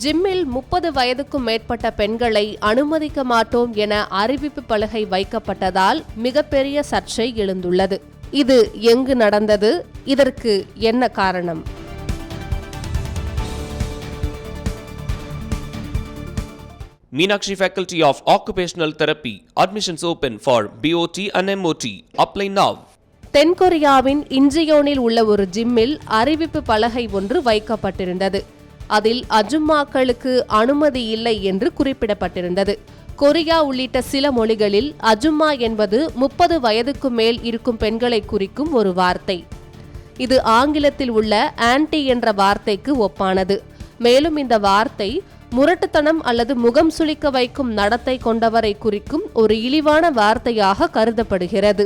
ஜிம்மில் 30 வயதுக்கும் மேற்பட்ட பெண்களை அனுமதிக்க மாட்டோம் என அறிவிப்பு பலகை வைக்கப்பட்டதால் மிகப்பெரிய சர்ச்சை எழுந்துள்ளது. இது எங்கு நடந்தது? இதற்கு என்ன காரணம்? Meenakshi Faculty of Occupational Therapy. Admissions open for BOT and MOT. Apply now. தென்கொரியாவின் இன்ஜியோனில் உள்ள ஒரு ஜிம்மில் அறிவிப்பு பலகை ஒன்று வைக்கப்பட்டிருந்தது. அதில் அஜும்மாக்களுக்கு அனுமதி இல்லை என்று குறிப்பிடப்பட்டிருந்தது. கொரியா உள்ளிட்ட சில மொழிகளில் அஜும்மா என்பது 30 வயதுக்கு மேல் இருக்கும் பெண்களை குறிக்கும் ஒரு வார்த்தை. இது ஆங்கிலத்தில் உள்ள ஆன்டி என்ற வார்த்தைக்கு ஒப்பானது. மேலும் இந்த வார்த்தை முரட்டுத்தனம் அல்லது முகம் சுளிக்க வைக்கும் நடத்தை கொண்டவரை குறிக்கும் ஒரு இழிவான வார்த்தையாக கருதப்படுகிறது.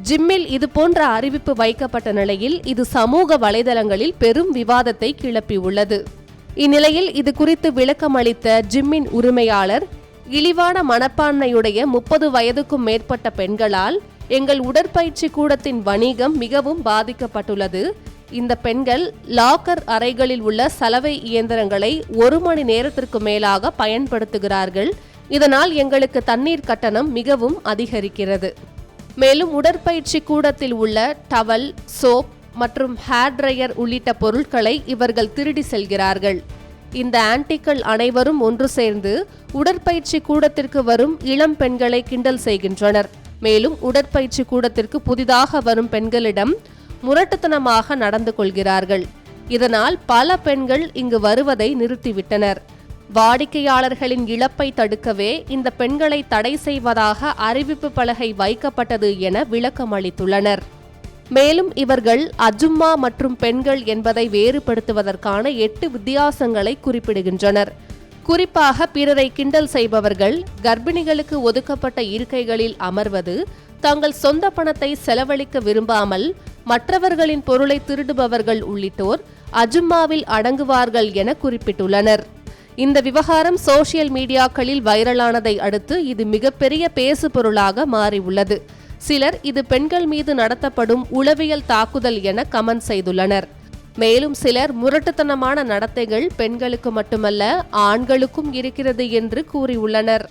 ஜிம்மில் இதுபோன்ற அறிவிப்பு வைக்கப்பட்ட நிலையில் இது சமூக வலைதளங்களில் பெரும் விவாதத்தை கிளப்பியுள்ளது. இந்நிலையில் இது குறித்து விளக்கம் அளித்த ஜிம்மின் உரிமையாளர், இழிவான மனப்பான்மையுடைய 30 வயதுக்கும் மேற்பட்ட பெண்களால் எங்கள் உடற்பயிற்சி கூடத்தின் வணிகம் மிகவும் பாதிக்கப்பட்டுள்ளது. இந்த பெண்கள் லாக்கர் அறைகளில் உள்ள சலவை இயந்திரங்களை 1 மணி நேரத்திற்கு மேலாக பயன்படுத்துகிறார்கள். இதனால் எங்களுக்கு தண்ணீர் கட்டணம் மிகவும் அதிகரிக்கிறது. மேலும் உடற்பயிற்சி கூடத்தில் உள்ள டவல், சோப் மற்றும் ஹேர் ட்ரையர் உள்ளிட்ட பொருட்களை இவர்கள் திருடி செல்கிறார்கள். இந்த ஆன்டிக்கள் அனைவரும் ஒன்று சேர்ந்து உடற்பயிற்சி கூடத்திற்கு வரும் இளம் பெண்களை கிண்டல் செய்கின்றனர். மேலும் உடற்பயிற்சி கூடத்திற்கு புதிதாக வரும் பெண்களிடம் முரட்டுத்தனமாக நடந்து கொள்கிறார்கள். இதனால் பல பெண்கள் இங்கு வருவதை நிறுத்திவிட்டனர். வாடிக்கையாளர்களின் இழப்பை தடுக்கவே இந்த பெண்களை தடை செய்வதாக அறிவிப்பு பலகை வைக்கப்பட்டது என விளக்கம் அளித்துள்ளனர். மேலும் இவர்கள் அஜும்மா மற்றும் பெண்கள் என்பதை வேறுபடுத்துவதற்கான 8 வித்தியாசங்களை குறிப்பிடுகின்றனர். குறிப்பாக பிறரை கிண்டல் செய்பவர்கள், கர்ப்பிணிகளுக்கு ஒதுக்கப்பட்ட இருக்கைகளில் அமர்வது, தங்கள் சொந்த பணத்தை செலவழிக்க விரும்பாமல் மற்றவர்களின் பொருளை திருடுபவர்கள் உள்ளிட்டோர் அஜும்மாவில் அடங்குவார்கள் என குறிப்பிட்டுள்ளனர். இந்த விவகாரம் சோசியல் மீடியாக்களில் வைரலானதை அடுத்து இது மிகப்பெரிய பேசு பொருளாக மாறியுள்ளது. சிலர் இது பெண்கள் மீது நடத்தப்படும் உளவியல் தாக்குதல் என கமெண்ட் செய்துள்ளனர். மேலும் சிலர் முரட்டுத்தனமான நடத்தைகள் பெண்களுக்கு மட்டுமல்ல ஆண்களுக்கும் இருக்கிறது என்று கூறியுள்ளனர்.